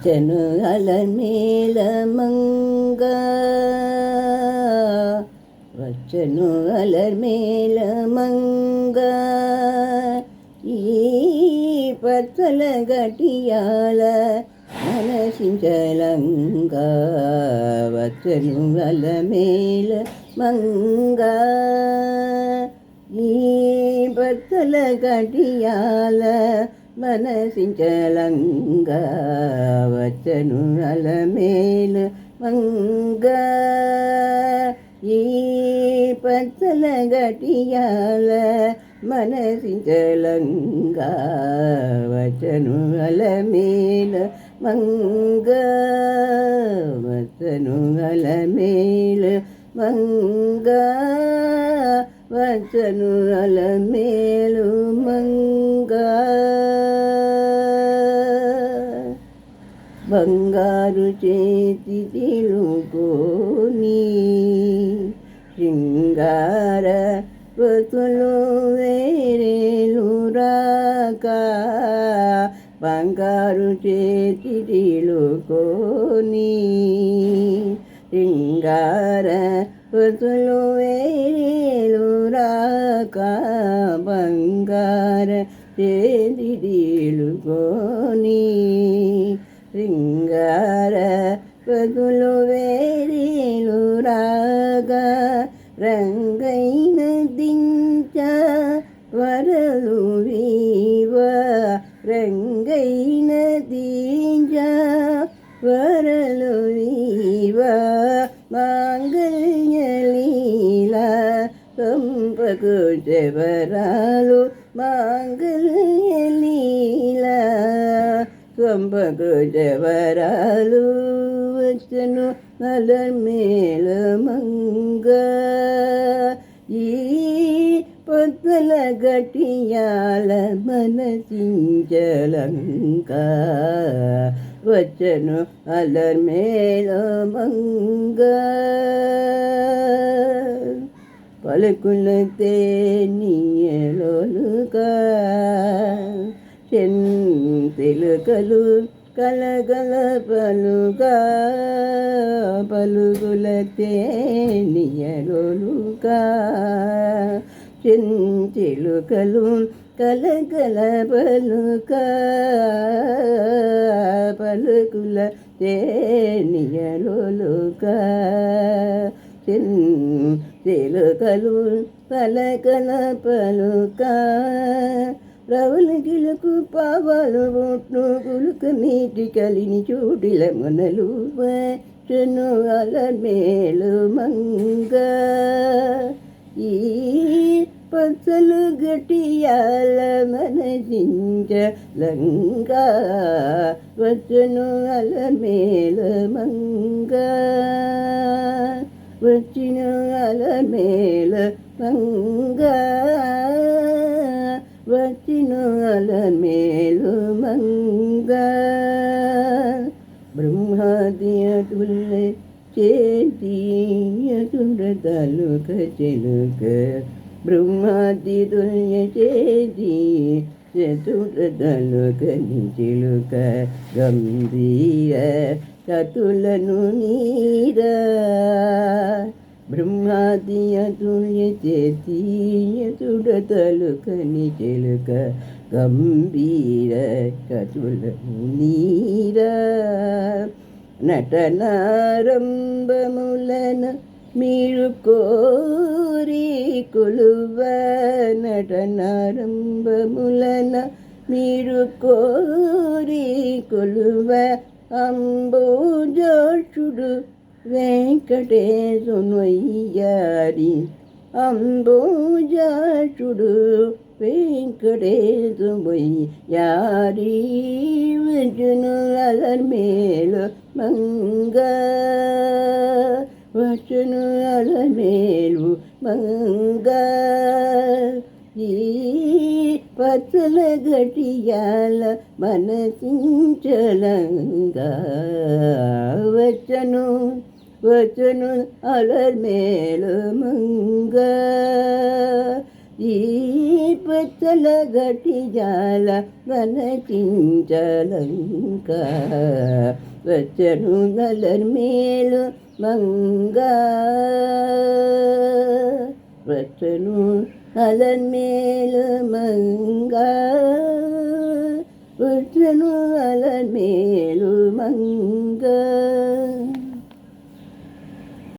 వచ్చను అలమేల మంగ వచ్చను అలమేల మంగ ఈ పచ్చల గటియాల మనసించలంగ వచ్చను అలమేల మంగ ఈ పచ్చల గటియాల మనసించలంగ వచ్చను అలమేల మంగ ఈ పచ్చల గటియాల మనసించలంగ వచ్చను అలమేల మంగ వచ్చను అలమేల మంగ వచ్చను అలమేలు మంగ బంగారు చేతి తిలుకోని శృంగార వతులు వేరేలు రాక బంగారు చేతి తిలుకోని శృంగార వతులు వేరేలు రాక బంగార చేతి తిలుకోని శృంగార వతులు వేరేలు రాగా రంగైన దించ వరలు వీవ రంగైన దించ వరలు వీవ మాంగళ్య లీల సంపకు జవరాలు మాంగళ్య లీల సంపకు జవరాలు వచ్చను అలమేల మంగ ఈ పొద్దల గటియాల మనసించలంక వచ్చను అలమేల మంగ పలుకుల తేనియలోలుగా చెంతిలుకలు కలగల పలుగా పలుగుల తేనియలోలుగా చెంతిలుకలు కలగల పలుగా పలుగుల తేనియలోలుగా చెంతిలుకలు కలగల పలుగా రవుల గిలకు పావాలు బొట్లు గులుక నీటి కలిని చూడిల మనలు వచ్చను అలమేలు మంగ ఈ పచ్చలు గటియాల మనసించలంగ వచ్చను అలమేల మంగ వచ్చను అలమేల మంగ వచ్చను అలమేలు మంగ బ్రహ్మాదియతుల చేతియతుండతలుక చెలుక బ్రహ్మాది తుల్య చేతి చతుడతలుక నిచిలుక గంభీర చతులను నీర బ్రహ్మాదియతుల్య చేతియతుడతలుక నిచిలుక గంభీర చతులను నీర నటనారంభములన మీరు కోరి కొలువ నటనారంభములన మీరు కోరి కొలువ అంబోజాక్షుడు వెంకటేశునయ్యారి అంబోజాక్షుడు వెంకటేశునయ్యారి వచ్చను అలమేలు మంగ వచ్చను అలమేలు మంగ ఈ పచ్చల గటియాల మనసించలంగ వచ్చను వచ్చను అలమేలు మంగ ఈ పచ్చల గటిజాల వనచించలంక వచ్చను నలర్మేలు మంగ వచ్చను అలర్మేలు మంగ వచ్చను అలర్మేలు